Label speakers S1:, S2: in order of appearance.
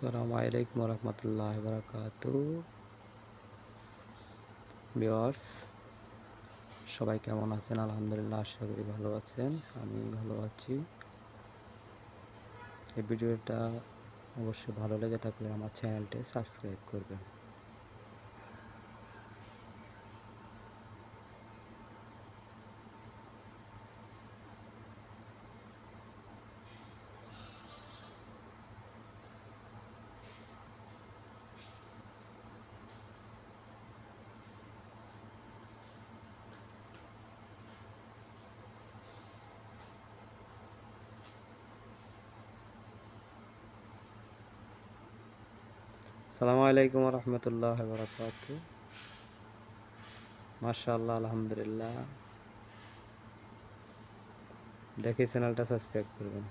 S1: আসসালামু আলাইকুম রহমতুল্লাহ বারাকাতু। ভিউয়ার্স, সবাই কেমন আছেন? আলহামদুলিল্লাহ, আশা করি ভালো আছেন। আমি ভালো আছি। এই ভিডিওটা অবশ্যই ভালো লেগে থাকলে আমার চ্যানেলটি সাবস্ক্রাইব করবেন। আসসালামু আলাইকুম রহমতুল্লাহ বারাকাতু। মাশাআল্লাহ, আলহামদুলিল্লাহ। দেখি চ্যানেলটা সাবস্ক্রাইব করবেন।